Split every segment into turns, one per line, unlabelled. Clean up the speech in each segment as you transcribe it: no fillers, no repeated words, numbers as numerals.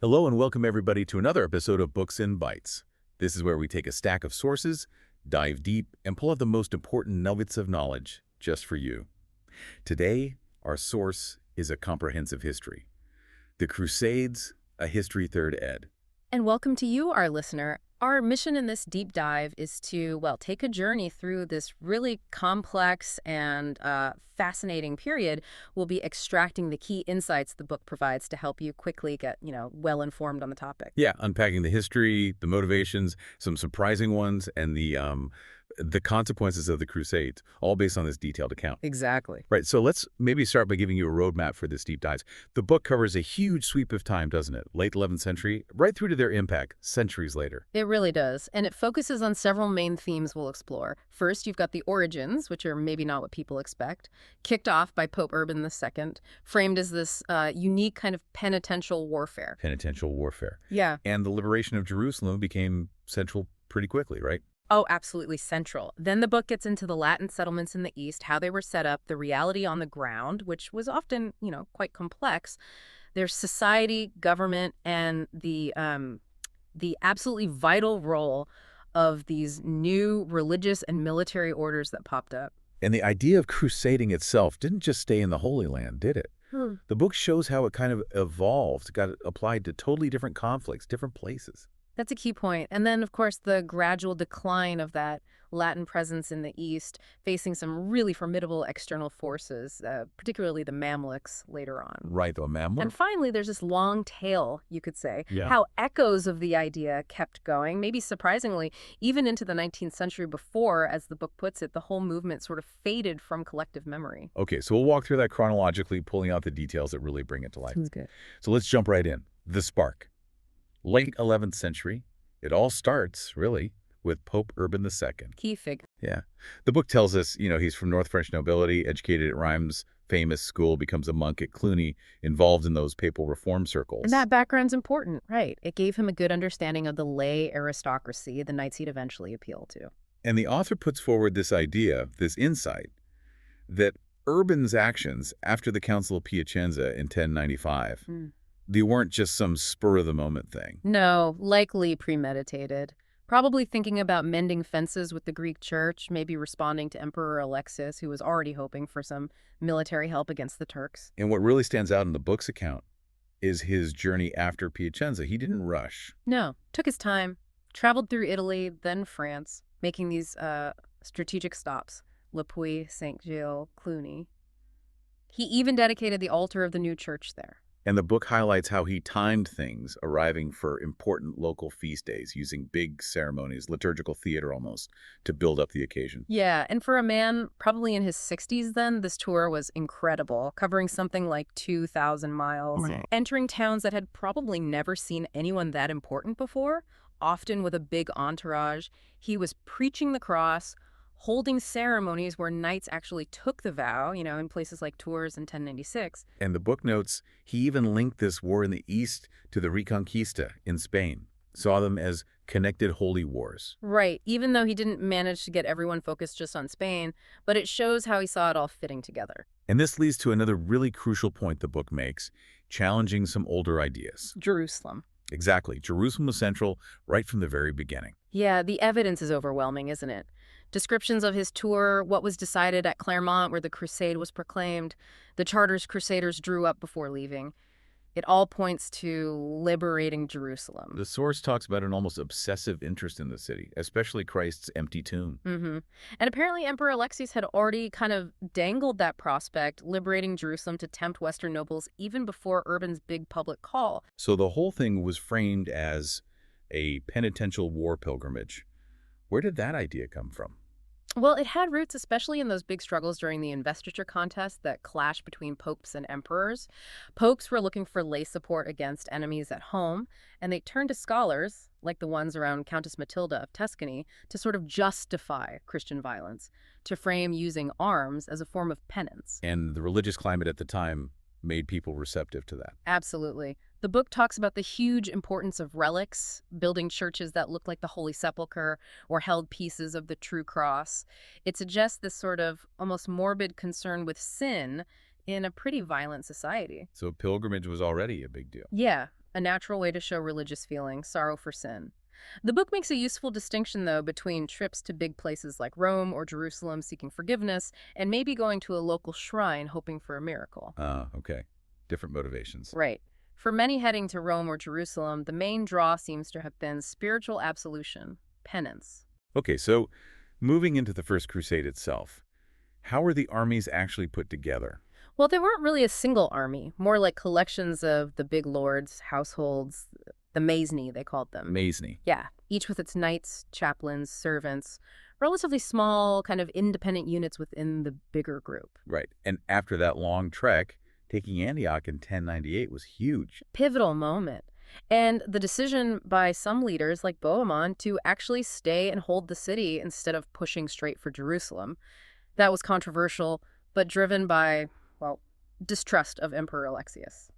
Hello and welcome everybody to another episode of Books in Bytes. This is where we take a stack of sources, dive deep, and pull out the most important nuggets of knowledge just for you. Today, our source is a comprehensive history. The Crusades, a history third ed.
And welcome to you, our listener. Our mission in this deep dive is to, take a journey through this really complex and fascinating period. We'll be extracting the key insights the book provides to help you quickly get, well informed on the topic.
Yeah, unpacking the history, the motivations, some surprising ones, and the consequences of the Crusades, all based on this detailed account.
Exactly.
Right, so let's maybe start by giving you a roadmap for this deep dive. The book covers a huge sweep of time, doesn't it? Late 11th century, right through to their impact, centuries later.
It really does. And it focuses on several main themes we'll explore. First, you've got the origins, which are maybe not what people expect, kicked off by Pope Urban II, framed as this unique kind of penitential warfare.
Penitential warfare.
Yeah.
And the liberation of Jerusalem became central pretty quickly, right?
Oh, absolutely central. Then the book gets into the Latin settlements in the East, how they were set up, the reality on the ground, which was often, quite complex. There's society, government, and the absolutely vital role of these new religious and military orders that popped up.
And the idea of crusading itself didn't just stay in the Holy Land, did it? The book shows how it kind of evolved, got applied to totally different conflicts, different places.
That's a key point. And then, of course, the gradual decline of that Latin presence in the East, facing some really formidable external forces, particularly the Mamluks later on.
Right, the Mamluk.
And finally, there's this long tail, you could say,
Yeah.
how echoes of the idea kept going, maybe surprisingly, even into the 19th century before, as the book puts it, the whole movement sort of faded from collective memory.
Okay, so we'll walk through that chronologically, pulling out the details that really bring it to life.
Sounds good.
So let's jump right in. The spark. Late 11th century. It all starts, really, with Pope Urban II.
Key figure.
Yeah. The book tells us, he's from North French nobility, educated at Rheims famous school, becomes a monk at Cluny, involved in those papal reform circles.
And that background's important, right? It gave him a good understanding of the lay aristocracy the knights he'd eventually appeal to.
And the author puts forward this idea, this insight, that Urban's actions after the Council of Piacenza in 1095, they weren't just some spur-of-the-moment thing.
No, likely premeditated. Probably thinking about mending fences with the Greek church, maybe responding to Emperor Alexis, who was already hoping for some military help against the Turks.
And what really stands out in the book's account is his journey after Piacenza. He didn't rush.
No, took his time, traveled through Italy, then France, making these strategic stops. Le Puy, St. Gilles, Cluny. He even dedicated the altar of the new church there.
And the book highlights how he timed things, arriving for important local feast days, using big ceremonies, liturgical theater almost, to build up the occasion.
Yeah, and for a man probably in his 60s then, this tour was incredible, covering something like 2,000 miles, entering towns that had probably never seen anyone that important before, often with a big entourage. He was preaching the cross, holding ceremonies where knights actually took the vow, in places like Tours in 1096.
And the book notes he even linked this war in the East to the Reconquista in Spain, saw them as connected holy wars.
Right, even though he didn't manage to get everyone focused just on Spain, but it shows how he saw it all fitting together.
And this leads to another really crucial point the book makes, challenging some older ideas.
Jerusalem.
Exactly. Jerusalem was central right from the very beginning.
Yeah, the evidence is overwhelming, isn't it? Descriptions of his tour, what was decided at Clermont where the crusade was proclaimed, the charters crusaders drew up before leaving. It all points to liberating Jerusalem.
The source talks about an almost obsessive interest in the city, especially Christ's empty tomb.
And apparently Emperor Alexis had already kind of dangled that prospect, liberating Jerusalem to tempt Western nobles even before Urban's big public call.
So the whole thing was framed as a penitential war pilgrimage. Where did that idea come from?
Well, it had roots especially in those big struggles during the investiture contest that clashed between popes and emperors. Popes were looking for lay support against enemies at home, and they turned to scholars, like the ones around Countess Matilda of Tuscany, to sort of justify Christian violence, to frame using arms as a form of penance.
And the religious climate at the time made people receptive to that.
Absolutely. The book talks about the huge importance of relics, building churches that look like the Holy Sepulchre or held pieces of the true cross. It suggests this sort of almost morbid concern with sin in a pretty violent society.
So pilgrimage was already a big deal.
Yeah, a natural way to show religious feeling, sorrow for sin. The book makes a useful distinction, though, between trips to big places like Rome or Jerusalem seeking forgiveness and maybe going to a local shrine hoping for a miracle.
Ah, okay. Different motivations.
Right. For many heading to Rome or Jerusalem, the main draw seems to have been spiritual absolution, penance.
Okay, so moving into the First Crusade itself, how were the armies actually put together?
Well, they weren't really a single army, more like collections of the big lords, households, the Maesni, they called them.
Maesni.
Yeah, each with its knights, chaplains, servants, relatively small, kind of independent units within the bigger group.
Right. And after that long trek, taking Antioch in 1098 was huge.
Pivotal moment. And the decision by some leaders like Bohemond to actually stay and hold the city instead of pushing straight for Jerusalem. That was controversial, but driven by, well, distrust of Emperor Alexius.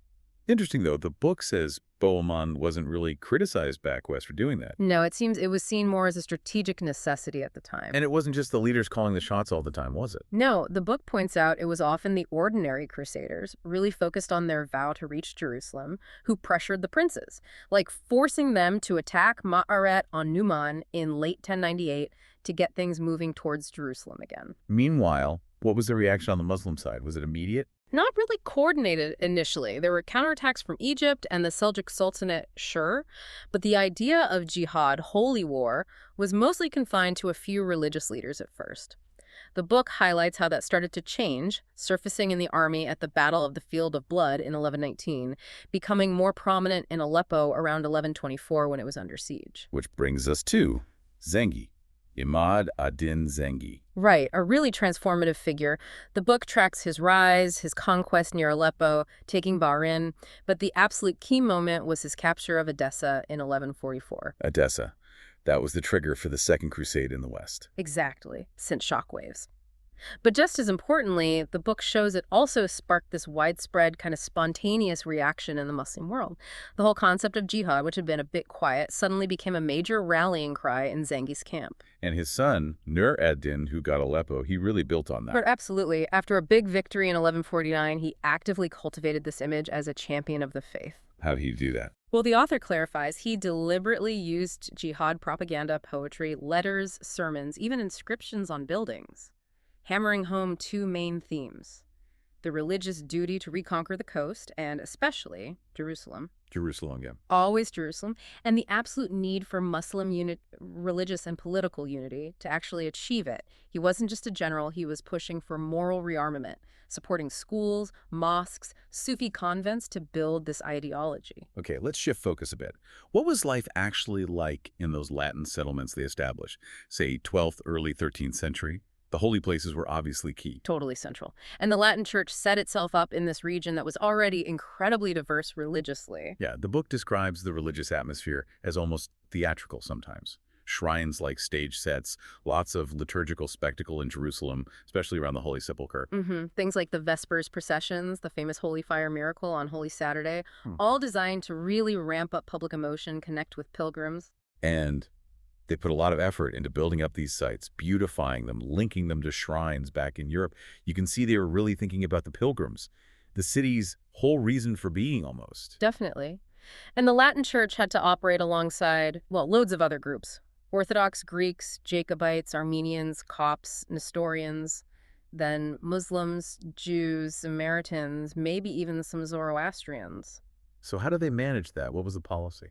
Interesting, though, the book says Bohemond wasn't really criticized back west for doing that.
No, it seems it was seen more as a strategic necessity at the time.
And it wasn't just the leaders calling the shots all the time, was it?
No, the book points out it was often the ordinary crusaders, really focused on their vow to reach Jerusalem, who pressured the princes, like forcing them to attack Ma'aret on Numan in late 1098 to get things moving towards Jerusalem again.
Meanwhile, what was the reaction on the Muslim side? Was it immediate?
Not really coordinated initially. There were counterattacks from Egypt and the Seljuk Sultanate, sure, but the idea of jihad, holy war, was mostly confined to a few religious leaders at first. The book highlights how that started to change, surfacing in the army at the Battle of the Field of Blood in 1119, becoming more prominent in Aleppo around 1124 when it was under siege.
Which brings us to Zengi, Imad ad-Din Zengi.
Right, a really transformative figure. The book tracks his rise, his conquest near Aleppo, taking Bahrain, but the absolute key moment was his capture of Edessa in 1144.
Edessa. That was the trigger for the Second Crusade in the West.
Exactly, sent shockwaves. But just as importantly, the book shows it also sparked this widespread kind of spontaneous reaction in the Muslim world. The whole concept of jihad, which had been a bit quiet, suddenly became a major rallying cry in Zengi's camp.
And his son, Nur ad-Din, who got Aleppo, he really built on that.
But absolutely. After a big victory in 1149, he actively cultivated this image as a champion of the faith.
How did he do that?
Well, the author clarifies he deliberately used jihad propaganda, poetry, letters, sermons, even inscriptions on buildings, hammering home two main themes: the religious duty to reconquer the coast, and especially Jerusalem.
Jerusalem, yeah.
Always Jerusalem, and the absolute need for Muslim religious and political unity to actually achieve it. He wasn't just a general, he was pushing for moral rearmament, supporting schools, mosques, Sufi convents to build this ideology.
Okay, let's shift focus a bit. What was life actually like in those Latin settlements they established, say 12th, early 13th century? The holy places were obviously key.
Totally central. And the Latin Church set itself up in this region that was already incredibly diverse religiously.
Yeah, the book describes the religious atmosphere as almost theatrical sometimes. Shrines like stage sets, lots of liturgical spectacle in Jerusalem, especially around the Holy Sepulchre.
Things like the Vespers processions, the famous Holy Fire miracle on Holy Saturday, all designed to really ramp up public emotion, connect with pilgrims.
And they put a lot of effort into building up these sites, beautifying them, linking them to shrines back in Europe. You can see they were really thinking about the pilgrims, the city's whole reason for being almost.
Definitely. And the Latin Church had to operate alongside, well, loads of other groups. Orthodox Greeks, Jacobites, Armenians, Copts, Nestorians, then Muslims, Jews, Samaritans, maybe even some Zoroastrians.
So how did they manage that? What was the policy?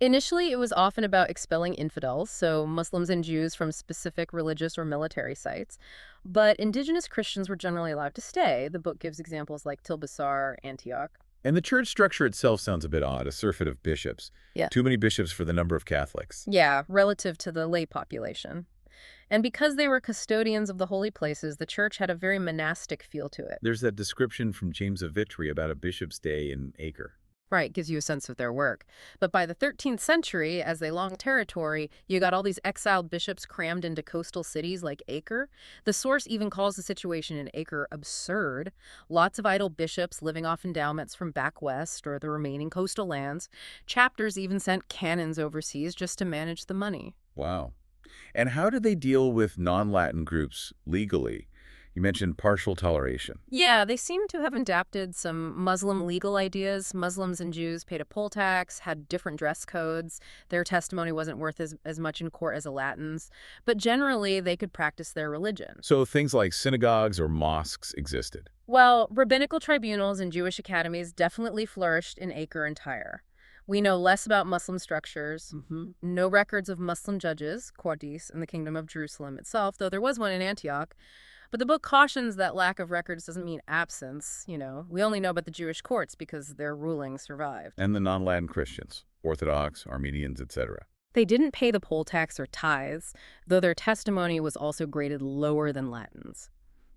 Initially, it was often about expelling infidels, so Muslims and Jews from specific religious or military sites. But indigenous Christians were generally allowed to stay. The book gives examples like Tilbasar, Antioch.
And the church structure itself sounds a bit odd, a surfeit of bishops.
Yeah.
Too many bishops for the number of Catholics.
Yeah, relative to the lay population. And because they were custodians of the holy places, the church had a very monastic feel to it.
There's that description from James of Vitry about a bishop's day in Acre.
Right, gives you a sense of their work. But by the 13th century, as they longed territory, you got all these exiled bishops crammed into coastal cities like Acre. The source even calls the situation in Acre absurd. Lots of idle bishops living off endowments from back west or the remaining coastal lands. Chapters even sent canons overseas just to manage the money.
Wow. And how did they deal with non-Latin groups legally? You mentioned partial toleration.
Yeah, they seem to have adapted some Muslim legal ideas. Muslims and Jews paid a poll tax, had different dress codes. Their testimony wasn't worth as much in court as a Latin's. But generally, they could practice their religion.
So things like synagogues or mosques existed.
Well, rabbinical tribunals and Jewish academies definitely flourished in Acre and Tyre. We know less about Muslim structures, no records of Muslim judges, qadis, in the Kingdom of Jerusalem itself, though there was one in Antioch. But the book cautions that lack of records doesn't mean absence, We only know about the Jewish courts because their ruling survived.
And the non-Latin Christians, Orthodox, Armenians, etc.
They didn't pay the poll tax or tithes, though their testimony was also graded lower than Latins.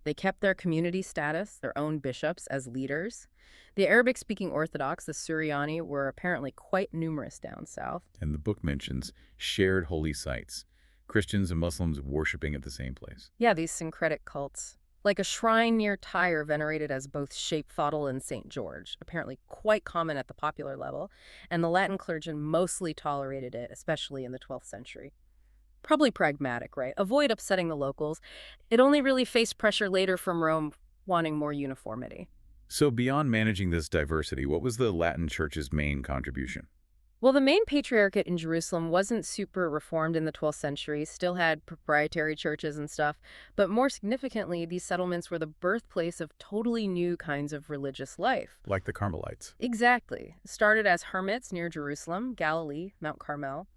They kept their community status, their own bishops, as leaders. The Arabic-speaking Orthodox, the Suryani, were apparently quite numerous down south.
And the book mentions shared holy sites, Christians and Muslims worshiping at the same place.
Yeah, these syncretic cults. Like a shrine near Tyre venerated as both Sheepfattle and St. George, apparently quite common at the popular level, and the Latin clergy mostly tolerated it, especially in the 12th century. Probably pragmatic, right? Avoid upsetting the locals. It only really faced pressure later from Rome wanting more uniformity.
So beyond managing this diversity, what was the Latin Church's main contribution?
Well, the main patriarchate in Jerusalem wasn't super reformed in the 12th century, still had proprietary churches and stuff, but more significantly, these settlements were the birthplace of totally new kinds of religious life.
Like the Carmelites.
Exactly. Started as hermits near Jerusalem, Galilee, Mount Carmel,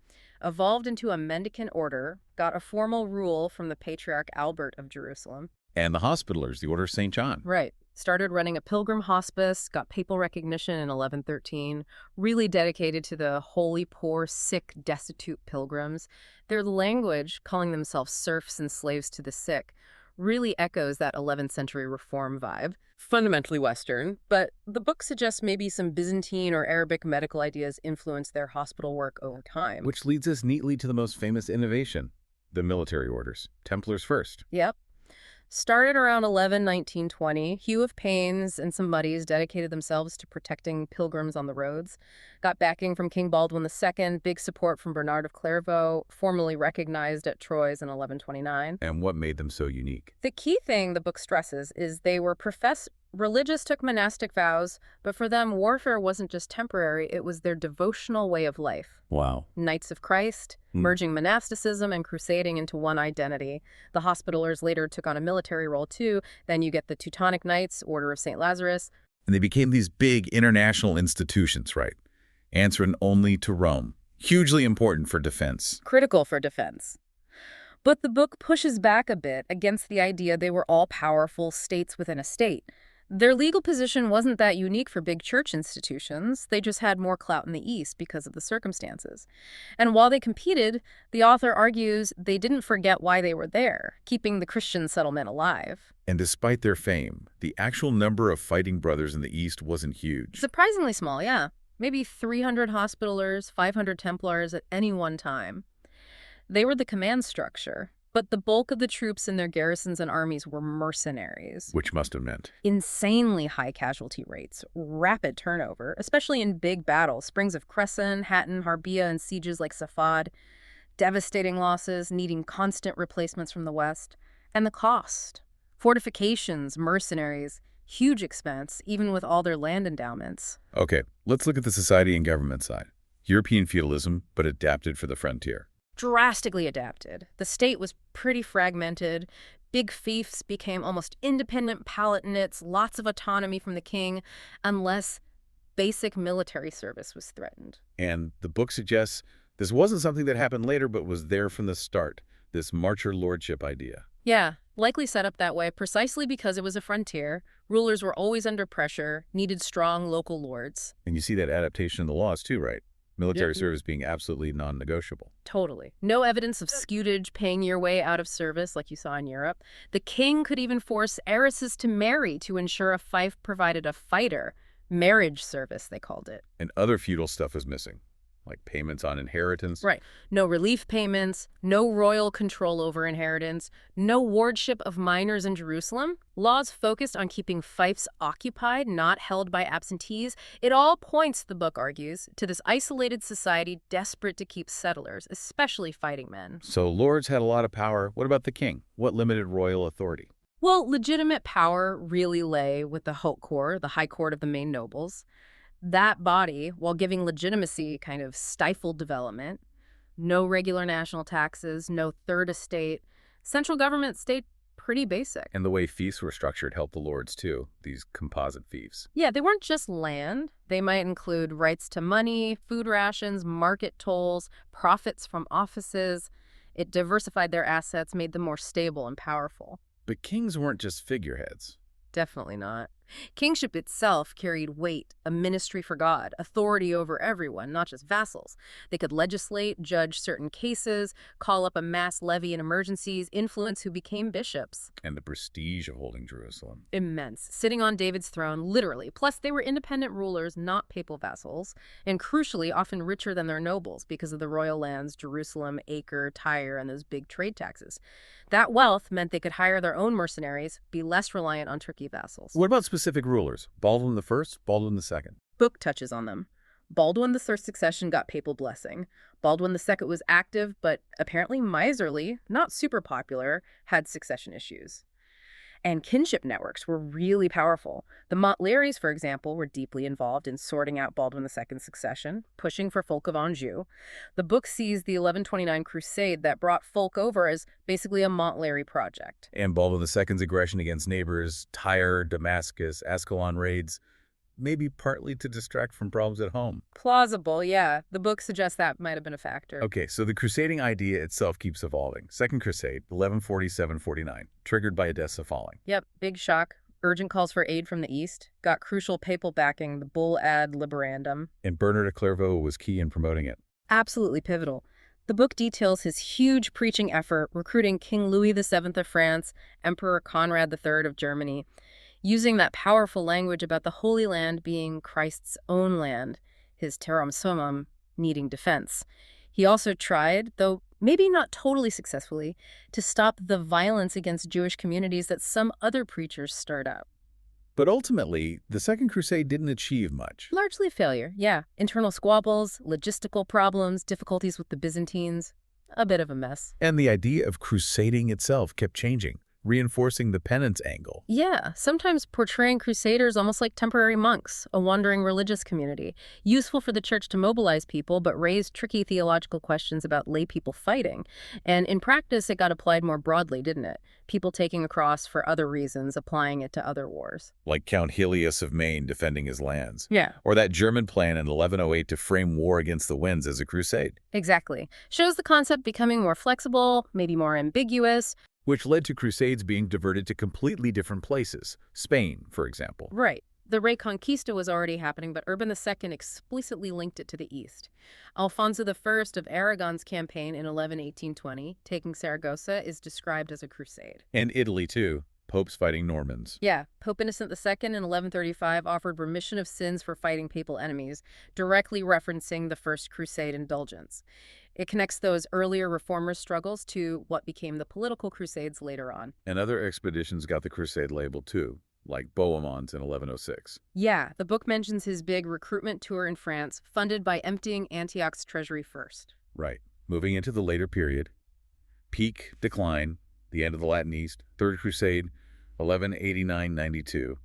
evolved into a mendicant order, got a formal rule from the Patriarch Albert of Jerusalem.
And the Hospitallers, the Order of St. John.
Right. Started running a pilgrim hospice, got papal recognition in 1113, really dedicated to the holy, poor, sick, destitute pilgrims. Their language, calling themselves serfs and slaves to the sick, really echoes that 11th century reform vibe. Fundamentally Western, but the book suggests maybe some Byzantine or Arabic medical ideas influenced their hospital work over time.
Which leads us neatly to the most famous innovation, the military orders. Templars first.
Yep. Started around 1920, Hugh of Paynes and some buddies dedicated themselves to protecting pilgrims on the roads. Got backing from King Baldwin II, big support from Bernard of Clairvaux, formally recognized at Troyes in 1129.
And what made them so unique?
The key thing the book stresses is they were religious, took monastic vows, but for them, warfare wasn't just temporary, it was their devotional way of life.
Wow.
Knights of Christ, merging monasticism and crusading into one identity. The Hospitallers later took on a military role too. Then you get the Teutonic Knights, Order of St. Lazarus.
And they became these big international institutions, right? Answering only to Rome. Hugely important for defense.
Critical for defense. But the book pushes back a bit against the idea they were all powerful states within a state. Their legal position wasn't that unique for big church institutions. They just had more clout in the East because of the circumstances. And while they competed, the author argues they didn't forget why they were there, keeping the Christian settlement alive.
And despite their fame, the actual number of fighting brothers in the East wasn't huge.
Surprisingly small, yeah. Maybe 300 Hospitallers, 500 Templars at any one time. They were the command structure. But the bulk of the troops in their garrisons and armies were mercenaries.
Which must have meant
insanely high casualty rates, rapid turnover, especially in big battles, Springs of Cresson, Hattin, Harbia, and sieges like Safad, devastating losses, needing constant replacements from the West, and the cost. Fortifications, mercenaries, huge expense, even with all their land endowments.
Okay, let's look at the society and government side. European feudalism, but adapted for the frontier.
Drastically adapted. The state was pretty fragmented. Big fiefs became almost independent palatinetes, lots of autonomy from the king, unless basic military service was threatened.
And the book suggests this wasn't something that happened later, but was there from the start, this marcher lordship idea.
Yeah, likely set up that way precisely because it was a frontier. Rulers were always under pressure, needed strong local lords.
And you see that adaptation in the laws too, right? Military service being absolutely non-negotiable.
Totally. No evidence of scutage, paying your way out of service like you saw in Europe. The king could even force heiresses to marry to ensure a fief provided a fighter. Marriage service, they called it.
And other feudal stuff was missing, like payments on inheritance.
Right. No relief payments, no royal control over inheritance, no wardship of minors in Jerusalem. Laws focused on keeping fiefs occupied, not held by absentees. It all points, the book argues, to this isolated society desperate to keep settlers, especially fighting men.
So lords had a lot of power. What about the king? What limited royal authority?
Well, legitimate power really lay with the haute court, the high court of the main nobles. That body, while giving legitimacy, kind of stifled development. No regular national taxes, no third estate. Central government stayed pretty basic.
And the way fiefs were structured helped the lords too, these composite fiefs.
Yeah, they weren't just land. They might include rights to money, food rations, market tolls, profits from offices. It diversified their assets, made them more stable and powerful.
But kings weren't just figureheads.
Definitely not. Kingship itself carried weight, a ministry for God, authority over everyone, not just vassals. They could legislate, judge certain cases, call up a mass levy in emergencies, influence who became bishops.
And the prestige of holding Jerusalem.
Immense. Sitting on David's throne, literally. Plus, they were independent rulers, not papal vassals, and crucially, often richer than their nobles because of the royal lands, Jerusalem, Acre, Tyre, and those big trade taxes. That wealth meant they could hire their own mercenaries, be less reliant on tricky vassals.
What about specific rulers? Baldwin I, Baldwin II?
Book touches on them. Baldwin I's succession got papal blessing. Baldwin II was active, but apparently miserly, not super popular, had succession issues. And kinship networks were really powerful. The Montleries, for example, were deeply involved in sorting out Baldwin II's succession, pushing for Fulk of Anjou. The book sees the 1129 crusade that brought Fulk over as basically a Montlary project.
And Baldwin II's aggression against neighbors, Tyre, Damascus, Ascalon raids, maybe partly to distract from problems at home.
Plausible, yeah. The book suggests that might have been a factor.
Okay, so the crusading idea itself keeps evolving. Second Crusade, 1147-49, triggered by Edessa falling.
Yep, big shock. Urgent calls for aid from the East. Got crucial papal backing, the Bull ad Liberandum.
And Bernard of Clairvaux was key in promoting it.
Absolutely pivotal. The book details his huge preaching effort, recruiting King Louis VII of France, Emperor Conrad III of Germany, using that powerful language about the Holy Land being Christ's own land, his terram summum needing defense. He also tried, though maybe not totally successfully, to stop the violence against Jewish communities that some other preachers stirred up.
But ultimately, the Second Crusade didn't achieve much.
Largely a failure, yeah. Internal squabbles, logistical problems, difficulties with the Byzantines. A bit of a mess.
And the idea of crusading itself kept changing, reinforcing the penance angle.
Yeah, sometimes portraying crusaders almost like temporary monks, a wandering religious community, useful for the church to mobilize people, but raised tricky theological questions about lay people fighting. And in practice, it got applied more broadly, didn't it? People taking a cross for other reasons, applying it to other wars.
Like Count Helios of Maine defending his lands.
Yeah.
Or that German plan in 1108 to frame war against the winds as a crusade.
Exactly. Shows the concept becoming more flexible, maybe more ambiguous.
Which led to crusades being diverted to completely different places. Spain, for example.
Right. The Reconquista was already happening, but Urban II explicitly linked it to the east. Alfonso I of Aragon's campaign in 1118-20, taking Saragossa, is described as a crusade.
And Italy, too. Popes fighting Normans.
Yeah, Pope Innocent II in 1135 offered remission of sins for fighting papal enemies, directly referencing the First Crusade indulgence. It connects those earlier reformer struggles to what became the political crusades later on.
And other expeditions got the crusade label too, like Bohemond's in 1106.
Yeah, the book mentions his big recruitment tour in France, funded by emptying Antioch's treasury first.
Right. Moving into the later period. Peak, decline, the end of the Latin East, Third Crusade, 1189-92.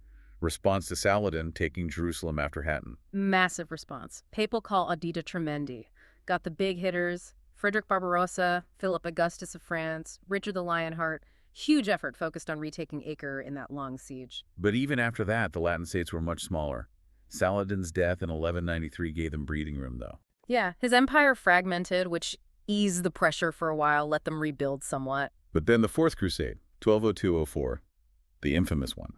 Response to Saladin taking Jerusalem after Hattin.
Massive response. Papal call audita tremendi. Got the big hitters, Frederick Barbarossa, Philip Augustus of France, Richard the Lionheart. Huge effort focused on retaking Acre in that long siege.
But even after that, the Latin states were much smaller. Saladin's death in 1193 gave them breathing room, though.
Yeah, his empire fragmented, which eased the pressure for a while, let them rebuild somewhat.
But then the Fourth Crusade, 1202-04, the infamous one.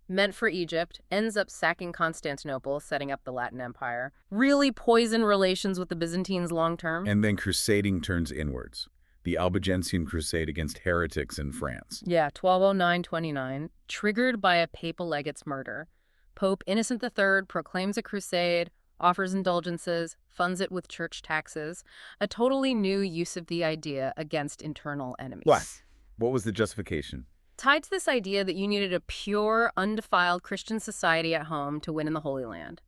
Meant for Egypt, ends up sacking Constantinople, setting up the Latin Empire. Really poisoned relations with the Byzantines long term.
And then crusading turns inwards. The Albigensian Crusade against heretics in France.
Yeah, 1209-29, triggered by a papal legate's murder. Pope Innocent III proclaims a crusade, offers indulgences, funds it with church taxes. A totally new use of the idea against internal enemies.
What was the justification?
Tied to this idea that you needed a pure, undefiled Christian society at home to win in the Holy Land.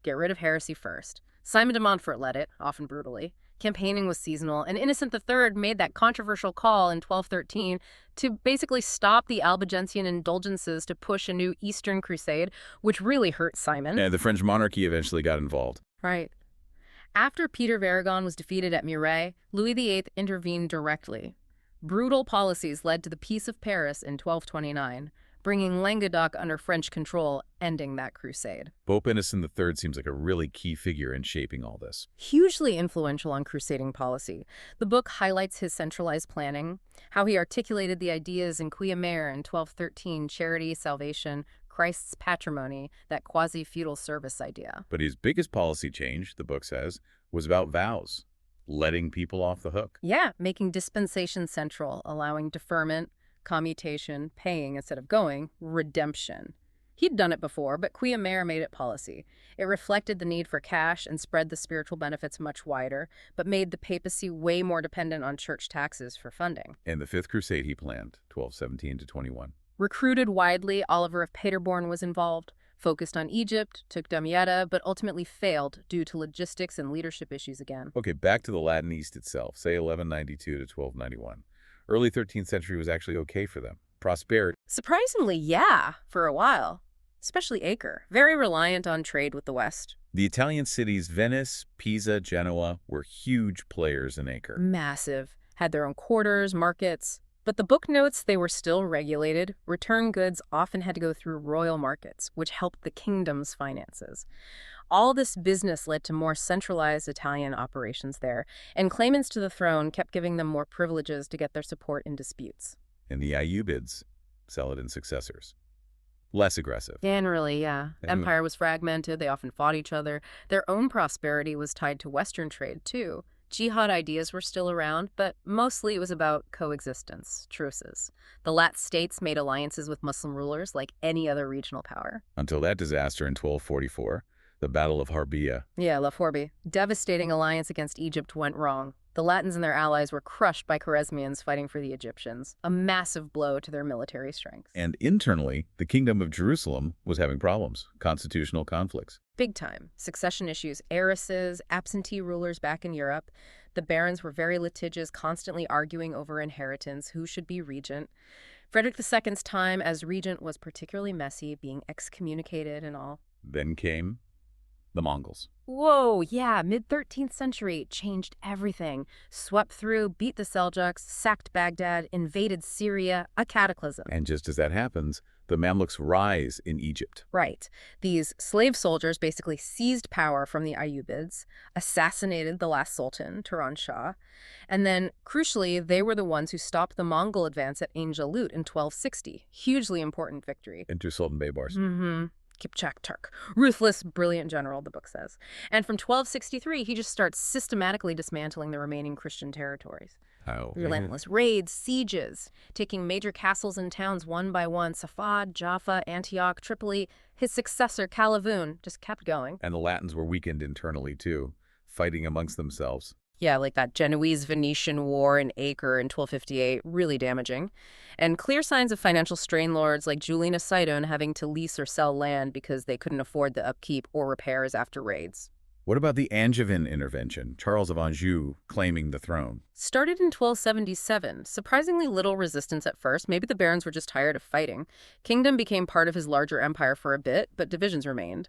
get rid of heresy first. Simon de Montfort led it, often brutally. Campaigning was seasonal, and Innocent III made that controversial call in 1213 to basically stop the Albigensian indulgences to push a new Eastern Crusade, which really hurt Simon.
And the French monarchy eventually got involved.
Right. After Peter of Aragon was defeated at Muret, Louis VIII intervened directly. Brutal policies led to the Peace of Paris in 1229, bringing Languedoc under French control, ending that crusade.
Pope Innocent III seems like a really key figure in shaping all this.
Hugely influential on crusading policy. The book highlights his centralized planning, how he articulated the ideas in Quia Mare in 1213, charity, salvation, Christ's patrimony, that quasi-feudal service idea.
But his biggest policy change, the book says, was about vows, letting people off the hook.
Yeah, making dispensation central, allowing deferment, commutation, paying instead of going, redemption. He'd done it before, but Quia Mare made it policy. It reflected the need for cash and spread the spiritual benefits much wider, but made the papacy way more dependent on church taxes for funding.
And the Fifth Crusade he planned, 1217 to 21.
Recruited widely, Oliver of Paderborn was involved, focused on Egypt, took Damietta, but ultimately failed due to logistics and leadership issues again.
Okay, back to the Latin East itself, say 1192 to 1291. Early 13th century was actually okay for them. Prosperity.
Surprisingly, yeah, for a while. Especially Acre, very reliant on trade with the West.
The Italian cities Venice, Pisa, Genoa were huge players in Acre.
Massive. Had their own quarters, markets. But the book notes they were still regulated. Return goods often had to go through royal markets, which helped the kingdom's finances. All this business led to more centralized Italian operations there, and claimants to the throne kept giving them more privileges to get their support in disputes.
And the Ayyubids, Saladin's successors. Less aggressive.
Generally, yeah. Empire was fragmented, they often fought each other. Their own prosperity was tied to Western trade, too. Jihad ideas were still around, but mostly it was about coexistence, truces. The Lat states made alliances with Muslim rulers like any other regional power.
Until that disaster in 1244, the Battle of Harbiya.
Yeah, La Forbi. Devastating alliance against Egypt went wrong. The Latins and their allies were crushed by Khwarezmians fighting for the Egyptians, a massive blow to their military strength.
And internally, the Kingdom of Jerusalem was having problems, constitutional conflicts.
Big time. Succession issues, heiresses, absentee rulers back in Europe. The barons were very litigious, constantly arguing over inheritance, who should be regent. Frederick II's time as regent was particularly messy, being excommunicated and all.
Then came the Mongols.
Whoa, yeah, mid-13th century, changed everything. Swept through, beat the Seljuks, sacked Baghdad, invaded Syria, a cataclysm.
And just as that happens, the Mamluks rise in Egypt.
Right. These slave soldiers basically seized power from the Ayyubids, assassinated the last sultan, Turan Shah, and then, crucially, they were the ones who stopped the Mongol advance at Ain Jalut in 1260. Hugely important victory.
Into Sultan Baybars.
Kipchak Turk. Ruthless, brilliant general, the book says. And from 1263, he just starts systematically dismantling the remaining Christian territories.
How?
Relentless raids, sieges, taking major castles and towns one by one. Safad, Jaffa, Antioch, Tripoli. His successor, Calavoun, just kept going.
And the Latins were weakened internally, too, fighting amongst themselves.
Yeah, like that Genoese-Venetian war in Acre in 1258, really damaging. And clear signs of financial strain lords like Julian of Sidon having to lease or sell land because they couldn't afford the upkeep or repairs after raids.
What about the Angevin intervention, Charles of Anjou claiming the throne?
Started in 1277. Surprisingly little resistance at first. Maybe the barons were just tired of fighting. Kingdom became part of his larger empire for a bit, but divisions remained.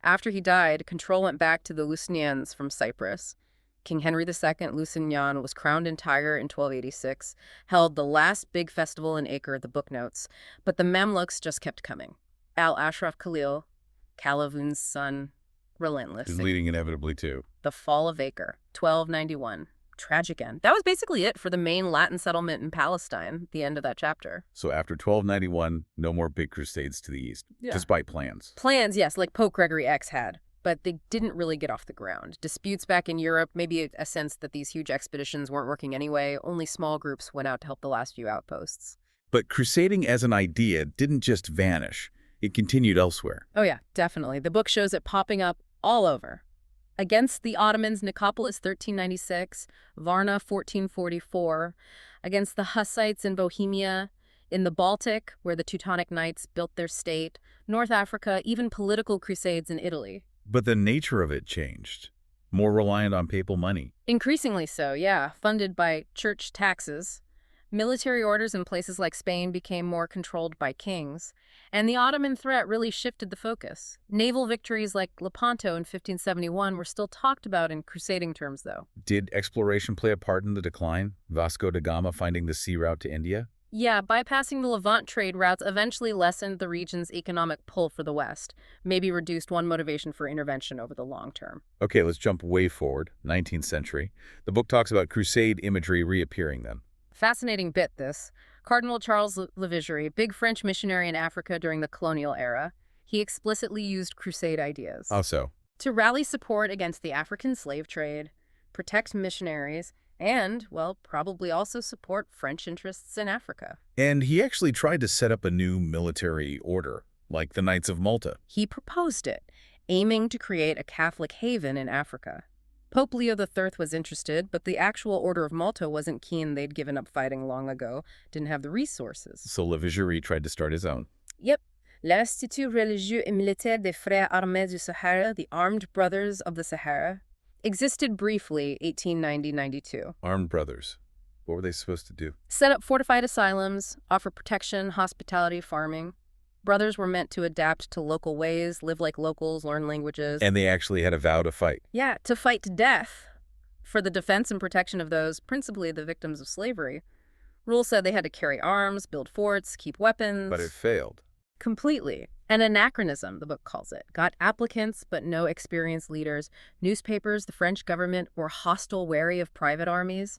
After he died, control went back to the Lusnians from Cyprus. King Henry II, Lusignan, was crowned in Tyre in 1286, held the last big festival in Acre, the book notes, but the Mamluks just kept coming. Al-Ashraf Khalil, Calavoun's son, relentless.
Is leading inevitably to
the fall of Acre, 1291. Tragic end. That was basically it for the main Latin settlement in Palestine, the end of that chapter.
So after 1291, no more big crusades to the east, despite plans.
Plans, yes, like Pope Gregory X had. But they didn't really get off the ground. Disputes back in Europe, maybe a sense that these huge expeditions weren't working anyway. Only small groups went out to help the last few outposts.
But crusading as an idea didn't just vanish. It continued elsewhere.
Oh yeah, definitely. The book shows it popping up all over. Against the Ottomans, Nicopolis 1396, Varna 1444. Against the Hussites in Bohemia, in the Baltic, where the Teutonic Knights built their state, North Africa, even political crusades in Italy.
But the nature of it changed. More reliant on papal money.
Increasingly so, yeah, funded by church taxes. Military orders in places like Spain became more controlled by kings, and the Ottoman threat really shifted the focus. Naval victories like Lepanto in 1571 were still talked about in crusading terms, though.
Did exploration play a part in the decline? Vasco da Gama finding the sea route to India?
Yeah, bypassing the Levant trade routes eventually lessened the region's economic pull for the West, maybe reduced one motivation for intervention over the long term.
Okay, let's jump way forward, 19th century. The book talks about crusade imagery reappearing then.
Fascinating bit, this. Cardinal Charles Lavigerie, big French missionary in Africa during the colonial era, he explicitly used crusade ideas.
How so?
To rally support against the African slave trade, protect missionaries, and, well, probably also support French interests in Africa.
And he actually tried to set up a new military order, like the Knights of Malta.
He proposed it, aiming to create a Catholic haven in Africa. Pope Leo III was interested, but the actual Order of Malta wasn't keen. They'd given up fighting long ago, didn't have the resources.
So Lavigerie tried to start his own.
Yep. L'Institut Religieux et Militaire des Frères Armés du Sahara, the Armed Brothers of the Sahara, existed briefly, 1890-92.
Armed brothers. What were they supposed to do?
Set up fortified asylums, offer protection, hospitality, farming. Brothers were meant to adapt to local ways, live like locals, learn languages.
And they actually had a vow to fight.
Yeah, to fight to death for the defense and protection of those, principally the victims of slavery. Rules said they had to carry arms, build forts, keep weapons.
But it failed.
Completely. An anachronism, the book calls it. Got applicants, but no experienced leaders. Newspapers, the French government, were hostile, wary of private armies.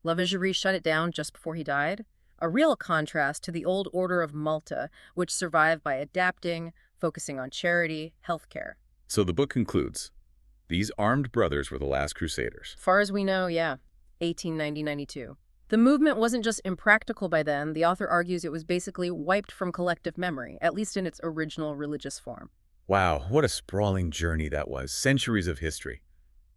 Lavigerie shut it down just before he died. A real contrast to the old Order of Malta, which survived by adapting, focusing on charity, healthcare.
So the book concludes, these armed brothers were the last crusaders.
Far as we know, yeah, 1890-92. The movement wasn't just impractical by then. The author argues it was basically wiped from collective memory, at least in its original religious form.
Wow, what a sprawling journey that was. Centuries of history.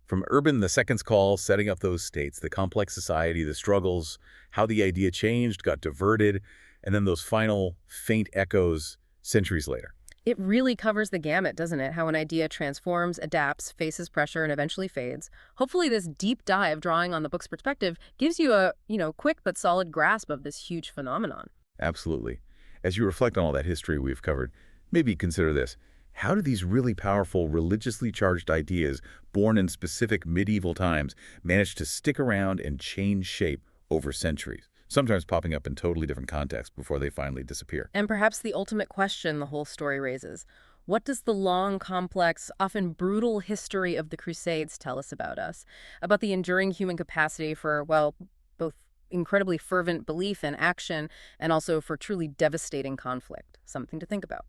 From Urban II's call, setting up those states, the complex society, the struggles, how the idea changed, got diverted, and then those final faint echoes centuries later.
It really covers the gamut, doesn't it? How an idea transforms, adapts, faces pressure, and eventually fades. Hopefully this deep dive, drawing on the book's perspective, gives you a, quick but solid grasp of this huge phenomenon.
Absolutely. As you reflect on all that history we've covered, maybe consider this. How do these really powerful, religiously charged ideas, born in specific medieval times, manage to stick around and change shape over centuries, sometimes popping up in totally different contexts before they finally disappear?
And perhaps the ultimate question the whole story raises: what does the long, complex, often brutal history of the Crusades tell us about us? About the enduring human capacity for, well, both incredibly fervent belief and action, and also for truly devastating conflict? Something to think about.